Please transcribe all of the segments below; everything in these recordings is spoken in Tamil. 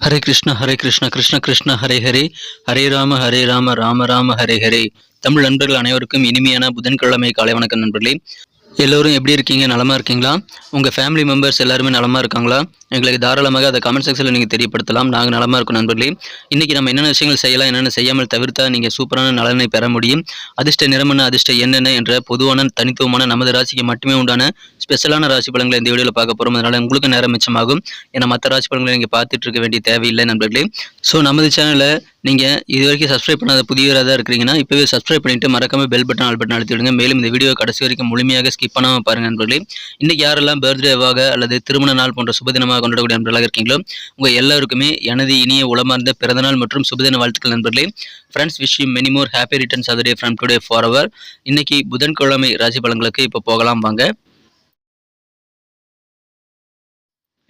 ஹரே கிருஷ்ணா கிருஷ்ண கிருஷ்ண ஹரே ஹரே, ஹரே ராம ராம ராம ஹரே ஹரே. தமிழ் நண்பர்கள் அனைவருக்கும் இனிமையான புதன்கிழமை காலை வணக்கம் நண்பர்களே. எல்லோரும் எப்படி இருக்கீங்க? நலமா இருக்கீங்களா? உங்கள் ஃபேமிலி மெம்பர்ஸ் எல்லாருமே நலமா இருக்காங்களா? எங்களுக்கு தாராளமாக அதை கமெண்ட் செக்ஷனில் நீங்கள் தெரியப்படுத்தலாம். நாங்கள் நலமா இருக்கோம் நண்பர்களே. இன்றைக்கி நம்ம என்னென்ன விஷயங்கள் செய்யலாம், என்னென்ன செய்யாமல் தவிர்த்தா நீங்கள் சூப்பரான நலனை பெற முடியும், அதிர்ஷ்ட நிறமென்ன, அதிர்ஷ்ட என்னென்ன என்ற பொதுவான தனித்துவமான நமது ராசிக்கு மட்டுமே உண்டான ஸ்பெஷலான ராசி பலன்களை இந்த வீடியோவில் பார்க்க போகிறோம். அதனால் உங்களுக்கு நேரம் மிச்சமாகும். ஏன்னா மற்ற ராசி பலன்களை நீங்கள் பார்த்துட்டு இருக்க வேண்டிய தேவையில்லை நண்பர்களே. ஸோ நமது சேனலை நீங்கள் இது வரைக்கும் சப்ஸ்கிரைப் பண்ணாத புதியவராக தான் இருக்கிறீங்கன்னா இப்போவே சப்ஸ்கிரைப் பண்ணிவிட்டு மறக்காமல் பெல் பட்டன் ஆல் பட்டன் அழுத்தி விடுங்க. மேலும் இந்த வீடியோ கடைசி வரைக்கும் முழுமையாக ஸ்கிப் பண்ணாமல் பாருங்கள் நண்பர்களே. இன்றைக்கி யாரெல்லாம் பர்த்டேவாக அல்லது திருமண நாள் போன்ற சுபதினமாக கொண்டாடக்கூடிய நண்பர்களாக இருக்கீங்களோ உங்கள் எல்லாருக்குமே எனது இனிய உளமார்ந்த பிறந்தநாள் மற்றும் சுபதின வாழ்த்துக்கள் நண்பர்களே. Friends, wish you many more happy returns of the day from today for our. இன்னைக்கு புதன்கிழமை ராசி பலன்களுக்கு இப்போ போகலாம் வாங்க.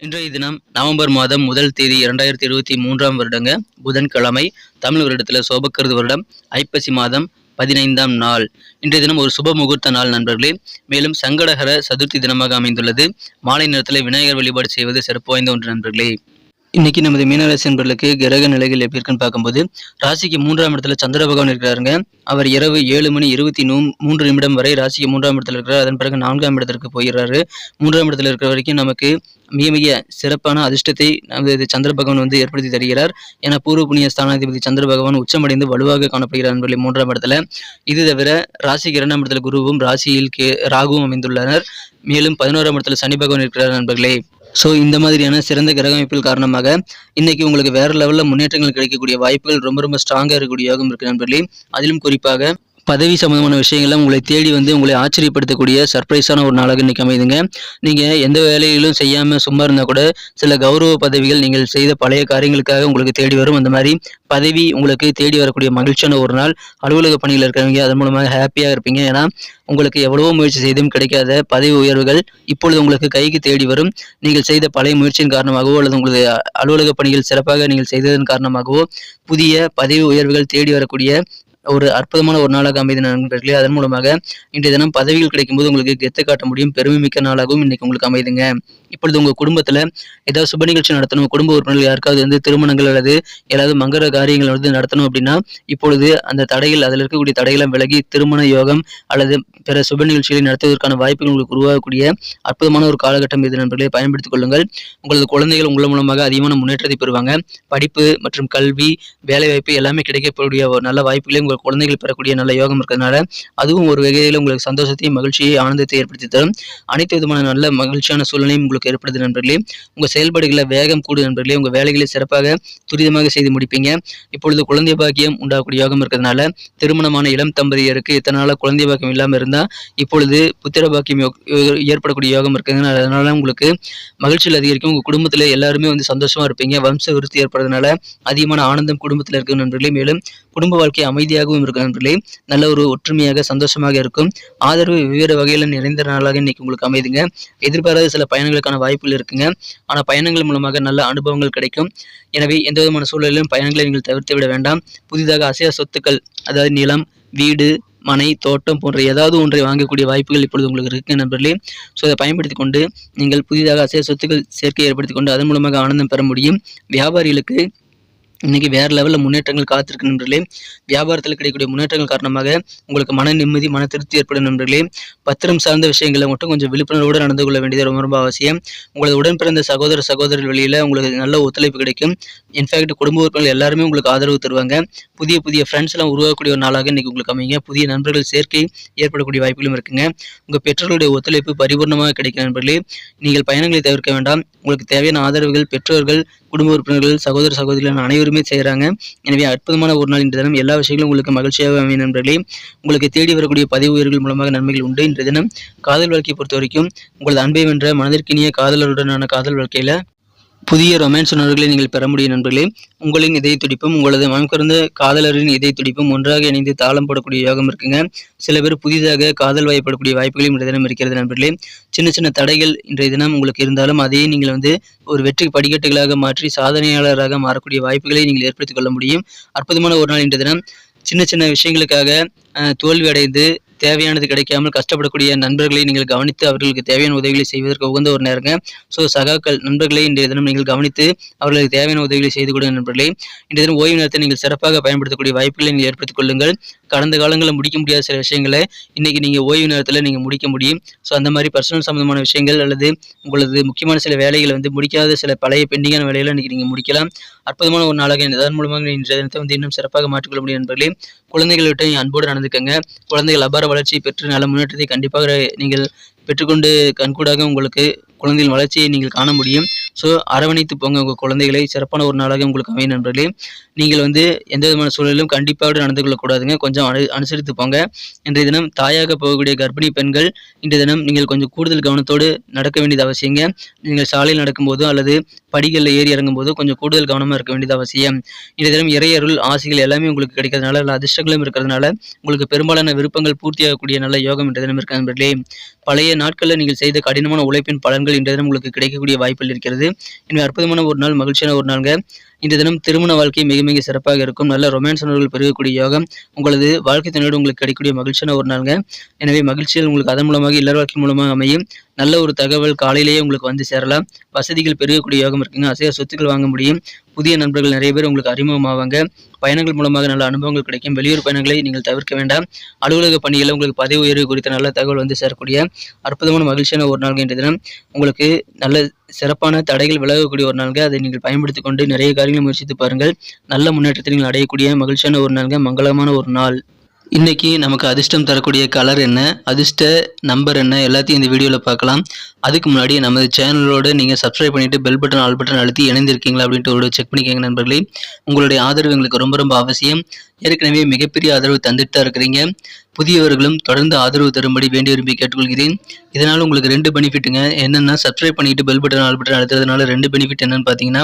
இன்றைய தினம் நவம்பர் மாதம் 1 தேதி 2023 வருடங்க, புதன்கிழமை. தமிழ் வருடத்தில் சோபக்கிருது வருடம் ஐப்பசி மாதம் 15ஆம் நாள். இன்றைய தினம் ஒரு சுப முகூர்த்த நாள் நண்பர்களே. மேலும் சங்கடஹர சதுர்த்தி தினமாக அமைந்துள்ளது. மாலை நேரத்தில் விநாயகர் வழிபாடு செய்வது சிறப்பு வாய்ந்த ஒன்று நண்பர்களே. இன்னைக்கு நமது மீனராசி நண்பர்களுக்கு கிரக நிலைகள் எப்படி இருக்குன்னு பார்க்கும்போது, ராசிக்கு 3ஆம் இடத்துல சந்திர பகவான் இருக்கிறாருங்க. அவர் இரவு 7:23 வரை ராசிக்கு 3ஆம் இடத்துல இருக்கிறார். அதன் பிறகு 4ஆம் இடத்திற்கு போயிடுறாரு. 3ஆம் இடத்துல இருக்கிற வரைக்கும் நமக்கு மிக மிக சிறப்பான அதிர்ஷ்டத்தை நமது சந்திர பகவான் ஏற்படுத்தி தருகிறார். ஏன்னா பூர்வ புண்ணிய ஸ்தானாதிபதி சந்திர பகவான் உச்சமடைந்து வலுவாக காணப்படுகிறார் நண்பர்களே 3ஆம் இடத்துல. இது தவிர ராசிக்கு 2ஆம் இடத்துல குருவும் ராசியில் ராகுவும் அமைந்துள்ளனர். மேலும் 11ஆம் இடத்துல சனி பகவான் இருக்கிறார் நண்பர்களே. ஸோ இந்த மாதிரியான சிறந்த கிரக அமைப்பில் காரணமாக இன்னைக்கு உங்களுக்கு வேற லெவலில் முன்னேற்றங்கள் கிடைக்கக்கூடிய வாய்ப்புகள் ரொம்ப ரொம்ப ஸ்ட்ராங்காக இருக்கக்கூடிய யோகம் இருக்கு நண்பர்களே. அதிலும் குறிப்பாக பதவி சம்பந்தமான விஷயங்கள்லாம் உங்களை தேடி உங்களை ஆச்சரியப்படுத்தக்கூடிய சர்ப்ரைஸான ஒரு நாளாக இன்னைக்கு அமைதுங்க. நீங்கள் எந்த வேலையிலும் செய்யாமல் சும்மா இருந்தால் கூட சில கௌரவ பதவிகள் நீங்கள் செய்த பழைய காரியங்களுக்காக உங்களுக்கு தேடி வரும். அந்த மாதிரி பதவி உங்களுக்கு தேடி வரக்கூடிய மகிழ்ச்சியான ஒரு நாள். அலுவலக பணியில் இருக்கிறவங்க அதன் மூலமாக ஹாப்பியாக இருப்பீங்க. ஏன்னா உங்களுக்கு எவ்வளவோ முயற்சி செய்தும் கிடைக்காத பதவி உயர்வுகள் இப்பொழுது உங்களுக்கு கைக்கு தேடி வரும். நீங்கள் செய்த பழைய முயற்சியின் காரணமாகவோ அல்லது உங்களது அலுவலக பணிகள் சிறப்பாக நீங்கள் செய்ததன் காரணமாகவோ புதிய பதவி உயர்வுகள் தேடி வரக்கூடிய ஒரு அற்புதமான ஒரு நாளாக அமைதி நண்பர்களே. அதன் மூலமாக இன்றைய தினம் பதவிகள் கிடைக்கும்போது உங்களுக்கு கெத்து காட்ட முடியும். பெருமை மிக்க நாளாகவும் இன்னைக்கு உங்களுக்கு அமைதுங்க. இப்பொழுது உங்கள் குடும்பத்தில் ஏதாவது சுப நிகழ்ச்சி நடத்தணும், குடும்ப உறுப்பினர்கள் யாருக்காவது திருமணங்கள் அல்லது ஏதாவது மங்கள காரியங்கள் நடத்தணும் அப்படின்னா இப்பொழுது அந்த தடைகள், அதில் இருக்கக்கூடிய தடைகளை விலகி திருமண யோகம் அல்லது பிற சுப நிகழ்ச்சிகளை நடத்துவதற்கான வாய்ப்புகள் உங்களுக்கு உருவாகக்கூடிய அற்புதமான ஒரு காலகட்டம் இது நண்பர்களை. பயன்படுத்திக் கொள்ளுங்கள். உங்களது குழந்தைகள் உங்கள் மூலமாக அதிகமான முன்னேற்றத்தை பெறுவாங்க. படிப்பு மற்றும் கல்வி, வேலைவாய்ப்பு எல்லாமே கிடைக்கக்கூடிய ஒரு நல்ல வாய்ப்புகளை உங்கள் குழந்தைகள் பெறக்கூடிய நல்ல யோகம் இருக்கிறதுனால அதுவும் ஒரு வகையில் உங்களுக்கு சந்தோஷத்தையும் மகிழ்ச்சியை ஆனந்தத்தை ஏற்படுத்தி தரும். அனைத்து விதமான நல்ல மகிழ்ச்சியான சூழ்நிலையும் உங்களுக்கு ஏற்படுது நண்பர்களே. உங்கள் செயல்பாடுகளை வேகம் கூடு நண்பர்களே. உங்கள் வேலைகளை சிறப்பாக துரிதமாக செய்து முடிப்பீங்க. இப்பொழுது குழந்தை பாக்கியம் உண்டாகக்கூடிய யோகம் இருக்கிறதுனால திருமணமான இளம் தம்பதியருக்கு இத்தனை நாளாக குழந்தை பாக்கியம் இல்லாமல் இருந்தால் இப்பொழுது புத்திர பாக்கியம் ஏற்படக்கூடிய யோகம் இருக்கிறதுனால அதனால உங்களுக்கு மகிழ்ச்சியில் அதிகரிக்கும். உங்கள் குடும்பத்தில் எல்லாருமே சந்தோஷமா இருப்பீங்க. வம்ச விருத்தி ஏற்படுறதுனால அதிகமான ஆனந்தம் குடும்பத்தில் இருக்கும் நண்பர்களே. மேலும் குடும்ப வாழ்க்கை அமைதியாகவும் இருக்கும் நண்பர்களே. நல்ல ஒரு ஒற்றுமையாக சந்தோஷமாக இருக்கும். ஆதரவு வெவ்வேறு வகையில் நிறைந்த நாளாக இன்னைக்கு உங்களுக்கு அமைதுங்க. எதிர்பாராத சில பயணங்களுக்கான வாய்ப்புகள் இருக்குங்க. ஆனால் பயணங்கள் மூலமாக நல்ல அனுபவங்கள் கிடைக்கும். எனவே எந்த விதமான சூழலிலும் பயணங்களை நீங்கள் தவிர்த்து விட வேண்டாம். புதிதாக அசையா சொத்துக்கள், அதாவது நிலம், வீடு, மனை, தோட்டம் போன்ற ஏதாவது ஒன்றை வாங்கக்கூடிய வாய்ப்புகள் இப்பொழுது உங்களுக்கு இருக்கு நண்பர்களே. ஸோ அதை பயன்படுத்தி கொண்டு நீங்கள் புதிதாக அசையா சொத்துக்கள் சேர்க்கை ஏற்படுத்தி கொண்டு அதன் மூலமாக ஆனந்தம் பெற முடியும். வியாபாரிகளுக்கு இன்னைக்கு வேற லெவலில் முன்னேற்றங்கள் காத்திருக்கு நண்பர்களே. வியாபாரத்தில் கிடைக்கக்கூடிய முன்னேற்றங்கள் காரணமாக உங்களுக்கு மன நிம்மதி, மன திருப்தி ஏற்படும் நண்பர்களே. பத்திரம் சார்ந்த விஷயங்களை மட்டும் கொஞ்சம் விழிப்புணர்வோடு நடந்து கொள்ள வேண்டியது ரொம்ப ரொம்ப அவசியம். உங்களது உடன் பிறந்த சகோதரர்கள் வழியில் உங்களுக்கு நல்ல ஒத்துழைப்பு கிடைக்கும். இன்ஃபேக்ட் குடும்ப உறுப்பினர்கள் எல்லாருமே உங்களுக்கு ஆதரவு தருவாங்க. புதிய புதிய ஃப்ரெண்ட்ஸ் எல்லாம் உருவாக்கக்கூடிய ஒரு நாளாக இன்னைக்கு உங்களுக்கு அமைங்க. புதிய நண்பர்கள் சேர்க்கை ஏற்படக்கூடிய வாய்ப்புகளும் இருக்குங்க. உங்கள் பெற்றோர்களுடைய ஒத்துழைப்பு பரிபூர்ணமாக கிடைக்கும் நண்பர்களே. நீங்கள் பயணங்களை தவிர்க்க வேண்டாம். உங்களுக்கு தேவையான ஆதரவுகள் பெற்றோர்கள், குடும்ப உறுப்பினர்கள், சகோதரர்கள் அனைவருமே செய்கிறாங்க. எனவே அற்புதமான ஒரு நாள் இன்றைய தினம். எல்லா விஷயங்களும் உங்களுக்கு மகிழ்ச்சியாக அமையும் நண்பர்களே. உங்களுக்கு தேடி வரக்கூடிய பதவி உயர்வுகள் மூலமாக நன்மைகள் உண்டு. இன்றைய தினம் காதல் வாழ்க்கையை பொறுத்த வரைக்கும் உங்களது அன்பை வென்ற மனதிற்கினிய காதலருடனான காதல் வாழ்க்கையில் புதிய ரொமான்ஸ் உணர்வுகளை நீங்கள் பெற முடியும் நண்பர்களே. உங்களின் இதய துடிப்பும் உங்களது மனம் கறந்த காதலரின் இதய துடிப்பும் ஒன்றாக இணைந்து தாளம் போடக்கூடிய யோகம் இருக்குங்க. சில பேர் புதிதாக காதல் வாய்ப்படக்கூடிய வாய்ப்புகளும் இன்றைய தினம் இருக்கிறது நண்பர்களே. சின்ன சின்ன தடைகள் இன்றைய தினம் உங்களுக்கு இருந்தாலும் அதையே நீங்கள் ஒரு வெற்றி படிக்கட்டுகளாக மாற்றி சாதனையாளராக மாறக்கூடிய வாய்ப்புகளை நீங்கள் ஏற்படுத்திக் கொள்ள முடியும். அற்புதமான ஒரு நாள் இன்றைய தினம். சின்ன சின்ன விஷயங்களுக்காக தோல்வி அடைந்து தேவையானது கிடைக்காமல் கஷ்டப்படக்கூடிய நண்பர்களை நீங்கள் கவனித்து அவர்களுக்கு தேவையான உதவிகளை செய்வதற்கு உகந்த ஒரு நேரங்க. ஸோ சகாக்கள் நண்பர்களை இன்றைய தினம் நீங்கள் கவனித்து அவர்களுக்கு தேவையான உதவிகளை செய்து கொடுங்க நண்பர்களே. இன்றைய தினம் ஓய்வு நேரத்தை நீங்கள் சிறப்பாக பயன்படுத்தக்கூடிய வாய்ப்புகளை நீங்கள் ஏற்படுத்திக் கொள்ளுங்கள். கடந்த காலங்களில் முடிக்க முடியாத சில விஷயங்களை இன்னைக்கு நீங்கள் ஓய்வு நேரத்தில் நீங்கள் முடிக்க முடியும். ஸோ அந்த மாதிரி பர்சனல் சம்பந்தமான விஷயங்கள் அல்லது உங்களது முக்கியமான சில வேலைகளை முடிக்காத சில பழைய பெண்டிங்கான வேலைகளை இன்னைக்கு நீங்கள் முடிக்கலாம். அற்புதமான ஒரு நாளாக இதன் மூலமாக இன்றைய தினத்தை இன்னும் சிறப்பாக மாற்றிக்கொள்ள முடியும் நண்பர்களே. குழந்தைகள்கிட்ட அன்போடு நடந்துக்கங்க. குழந்தைகள் அபார வளர்ச்சி பெற்று நல்ல முன்னேற்றத்தை கண்டிப்பாக நீங்கள் பெற்றுக்கொண்டு கண்கூடாக உங்களுக்கு குழந்தையின் வளர்ச்சியை நீங்கள் காண முடியும். ஸோ அரவணைத்து போங்க உங்கள் குழந்தைகளை. சிறப்பான ஒரு நாளாக உங்களுக்கு அமையும் நண்பர்களே. நீங்கள் எந்த விதமான சூழலிலும் கண்டிப்பாக நடந்து கொள்ளக்கூடாதுங்க. கொஞ்சம் அனுசரித்து போங்க. இன்றைய தினம் தாயாக போகக்கூடிய கர்ப்பிணி பெண்கள் இன்றைய தினம் நீங்கள் கொஞ்சம் கூடுதல் கவனத்தோடு நடக்க வேண்டியது அவசியங்க. நீங்கள் சாலையில் நடக்கும்போதோ அல்லது படிகளில் ஏறி இறங்கும் போதோ கொஞ்சம் கூடுதல் கவனமாக இருக்க வேண்டியது அவசியம். இன்றைய தினம் இறையருள் ஆசைகள் எல்லாமே உங்களுக்கு கிடைக்கிறதுனால நல்ல அதிர்ஷ்டங்களும் இருக்கிறதுனால உங்களுக்கு பெரும்பாலான விருப்பங்கள் பூர்த்தியாகக்கூடிய நல்ல யோகம் இன்றைய தினம் இருக்க நண்பர்களே. பழைய நாட்களில் நீங்கள் செய்த கடினமான உழைப்பின் பலன்கள் இன்றைய தினம் உங்களுக்கு கிடைக்கக்கூடிய வாய்ப்புகள் இருக்கிறது. எனவே அற்புதமான ஒரு நாள், மகிழ்ச்சியான ஒரு நாளுங்க. இந்த தினம் திருமண வாழ்க்கை மிக மிக சிறப்பாக இருக்கும். நல்ல ரொமான்ஸ் உணர்வுகள் பெருகக்கூடிய யோகம் உங்களது வாழ்க்கை துணையோடு உங்களுக்கு கிடைக்கக்கூடிய மகிழ்ச்சியான ஒரு நாளுங்க. எனவே மகிழ்ச்சியில் உங்களுக்கு அதன் மூலமாக இல்லற வாழ்க்கை மூலமாக அமையும். நல்ல ஒரு தகவல் காலையிலேயே உங்களுக்கு சேரலாம். வசதிகள் பெருகக்கூடிய யோகம் இருக்குங்க. அசையா சொத்துக்கள் வாங்க முடியும். புதிய நண்பர்கள் நிறைய பேர் உங்களுக்கு அறிமுகமாவாங்க. பயணங்கள் மூலமாக நல்ல அனுபவங்கள் கிடைக்கும். வெளியூர் பயணங்களை நீங்கள் தவிர்க்க வேண்டாம். அலுவலக பணிகளில் உங்களுக்கு பதவி உயர்வு குறித்த நல்ல தகவல் சேரக்கூடிய அற்புதமான மகிழ்ச்சியான ஒரு நாள் என்ற தினம் உங்களுக்கு நல்ல சிறப்பான தடைகள் விலகக்கூடிய ஒரு நாள்ங்க. அதை நீங்கள் பயன்படுத்திக் கொண்டு நிறைய காரியங்களை முயற்சித்து பாருங்கள். நல்ல முன்னேற்றத்தை நீங்கள் அடையக்கூடிய மகிழ்ச்சியான ஒரு நாள்ங்க. மங்களமான ஒரு நாள். இன்னைக்கு நமக்கு அதிர்ஷ்டம் தரக்கூடிய கலர் என்ன, அதிர்ஷ்ட நம்பர் என்ன, எல்லாத்தையும் இந்த வீடியோவில் பார்க்கலாம். அதுக்கு முன்னாடி நமது சேனலோட நீங்கள் சப்ஸ்கிரைப் பண்ணிவிட்டு பெல் பட்டன் ஆல் பட்டன் அழுத்தி இணைந்திருக்கீங்களா அப்படின்ட்டு ஒரு செக் பண்ணிக்கோங்க நண்பர்களே. உங்களுடைய ஆதரவு எங்களுக்கு ரொம்ப ரொம்ப அவசியம். ஏற்கனவே மிகப்பெரிய ஆதரவு தந்துட்டு தான் இருக்கிறீங்க. புதியவர்களும் தொடர்ந்து ஆதரவு தரும்படி வேண்டி விரும்பி கேட்டுக்கொள்கிறேன். இதனால் உங்களுக்கு 2 பெனிஃபிட்டுங்க. என்னென்னா சப்ஸ்கிரைப் பண்ணிட்டு பெல் பட்டன் ஆல் பட்டன் அழுத்துறதுனால 2 பெனிஃபிட் என்னன்னு பார்த்தீங்கன்னா,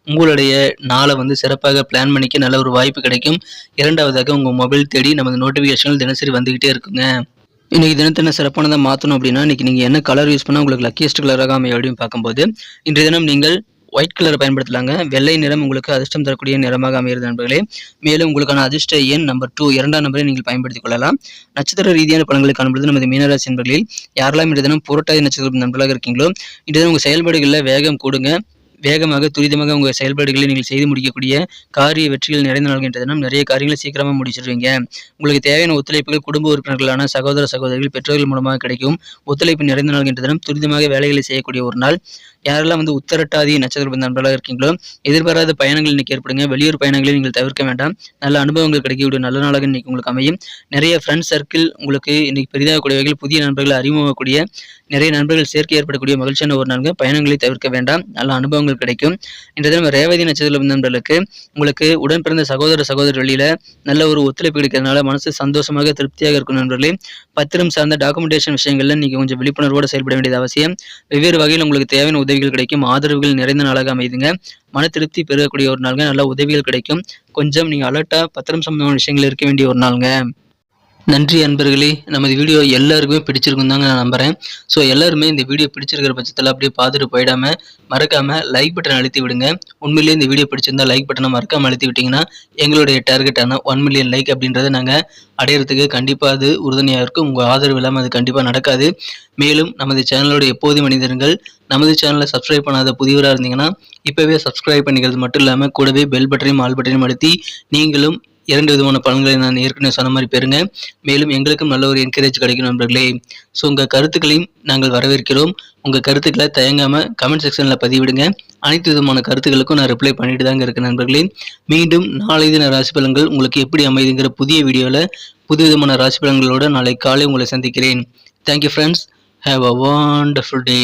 உங்களுடைய நாளை சிறப்பாக பிளான் பண்ணிக்க நல்ல ஒரு வாய்ப்பு கிடைக்கும். இரண்டாவதாக உங்கள் மொபைல் தேடி நமது நோட்டிஃபிகேஷன்கள் தினசரி வந்துகிட்டே இருக்குங்க. இன்னைக்கு தினத்தை என்ன சிறப்பானதாக மாற்றணும் அப்படின்னா, இன்னைக்கு நீங்கள் என்ன கலர் யூஸ் பண்ணால் உங்களுக்கு லக்கியஸ்ட் கலராக அமையும் அப்படின்னு பார்க்கும்போது, இன்றைய தினம் நீங்கள் ஒயிட் கலரை பயன்படுத்தலாங்க. வெள்ளை நிறம் உங்களுக்கு அதிர்ஷ்டம் தரக்கூடிய நிறமாக அமைகிறது நண்பர்களே. மேலும் உங்களுக்கான அதிர்ஷ்ட எண் நம்பர் 2 2ஆம் நம்பரை நீங்கள் பயன்படுத்திக் கொள்ளலாம். நட்சத்திர ரீதியான பலன்களை காணும்பொழுது நமது மீனராசி நண்பர்களில் யாரெல்லாம் இன்றைய தினம் புரட்டாதி நட்சத்திர நண்பர்களாக இருக்கீங்களோ, இன்றைய தினம் உங்கள் செயல்பாடுகளில் வேகம் கூடுங்க. வேகமாக துரிதமாக உங்கள் செயல்பாடுகளை நீங்கள் செய்து முடிக்கக்கூடிய காரிய வெற்றிகள் நிறைந்த நாள்கின்ற தினம் நிறைய காரியங்களை சீக்கிரமாக முடிச்சிருவீங்க. உங்களுக்கு தேவையான ஒத்துழைப்புகள் குடும்ப உறுப்பினர்களான சகோதர சகோதரிகள் பெற்றோர்கள் மூலமாக கிடைக்கும். ஒத்துழைப்பு நிறைந்த நாள்கின்ற தினம் துரிதமாக வேலைகளை செய்யக்கூடிய ஒரு நாள். யாரெல்லாம் உத்தரட்டாதி நட்சத்திர நண்பர்களாக இருக்கீங்களோ, எதிர்பாராத பயணங்கள் இன்னைக்கு ஏற்படுங்க. வெளியூர் பயணங்களை நீங்கள் தவிர்க்க வேண்டாம். நல்ல அனுபவங்கள் கிடைக்கக்கூடிய நல்ல நாளாக இன்னைக்கு உங்களுக்கு அமையும். நிறைய ஃப்ரெண்ட்ஸ் சர்க்கிள் உங்களுக்கு இன்னைக்கு பெரிதாகக்கூடியவர்கள், புதிய நண்பர்கள் அறிமுகக்கூடிய நிறைய நண்பர்கள் சேர்க்கை ஏற்படக்கூடிய மகிழ்ச்சியான ஒரு நாள்ங்க. பயணங்களை தவிர்க்க வேண்டாம். நல்ல அனுபவங்கள் கிடைக்கும். இன்றைய தினம் ரேவதி நட்சத்திர நண்பர்களுக்கு உங்களுக்கு உடன் பிறந்த சகோதர சகோதரி வழியில நல்ல ஒரு ஒத்துழைப்பு கிடைக்கிறதுனால மனசு சந்தோஷமாக திருப்தியாக இருக்கும் நண்பர்களே. பத்திரம் சார்ந்த டாக்குமெண்டேஷன் விஷயங்கள்ல நீங்க கொஞ்சம் விழிப்புணர்வோடு செயல்பட வேண்டியது அவசியம். வெவ்வேறு வகையில் உங்களுக்கு தேவையான உதவிகள் கிடைக்கும். ஆதரவுகள் நிறைந்த நாளாக அமைதுங்க. மன திருப்தி பெறக்கூடிய ஒரு நாளுங்க. நல்ல உதவிகள் கிடைக்கும். கொஞ்சம் நீங்க அலர்ட்டா பத்திரம் சம்பந்தமான விஷயங்கள் இருக்க வேண்டிய ஒரு நாளுங்க. நன்றி அன்பர்களே. நமது வீடியோ எல்லாருக்குமே பிடிச்சிருக்கும் தாங்க நான் நம்புகிறேன். ஸோ எல்லாருமே இந்த வீடியோ பிடிச்சிருக்கிற பட்சத்தில் அப்படியே பார்த்துட்டு போயிடாமல் மறக்காமல் லைக் பட்டன் அழுத்தி விடுங்க. உண்மையிலேயே இந்த வீடியோ பிடிச்சிருந்தா லைக் பட்டனை மறக்காமல் அழுத்தி விட்டிங்கன்னா எங்களுடைய டார்கெட்டான 1 மில்லியன் லைக் அப்படின்றத நாங்கள் அடையிறதுக்கு கண்டிப்பாக அது உறுதுணையாக இருக்கும். உங்கள் ஆதரவு இல்லாமல் அது கண்டிப்பாக நடக்காது. மேலும் நமது சேனலோட எப்போதும் மனிதர்கள் நமது சேனலை சப்ஸ்கிரைப் பண்ணாத புதியவராக இருந்தீங்கன்னா இப்போவே சப்ஸ்கிரைப் பண்ணிக்கிறது மட்டும் இல்லாமல் கூடவே பெல் பட்டனையும் ஆல் பட்டனையும் அழுத்தி நீங்களும் 2 விதமான பலன்களை நான் ஏற்கனவே சொன்ன மாதிரி பெறுங்க. மேலும் எங்களுக்கும் நல்ல ஒரு என்கரேஜ் கிடைக்கும் நண்பர்களே. ஸோ உங்கள் கருத்துக்களையும் நாங்கள் வரவேற்கிறோம். உங்கள் கருத்துக்களை தயங்காமல் கமெண்ட் செக்ஷனில் பதிவிடுங்க. அனைத்து விதமான கருத்துக்களுக்கும் நான் ரிப்ளை பண்ணிட்டு தாங்க இருக்கேன் நண்பர்களே. மீண்டும் நாளை தின ராசி பலன்கள் உங்களுக்கு எப்படி அமைதுங்கிற புதிய வீடியோவில் புது விதமான ராசி பலன்களோடு நாளை காலை உங்களை சந்திக்கிறேன். Thank you friends. Have a wonderful day.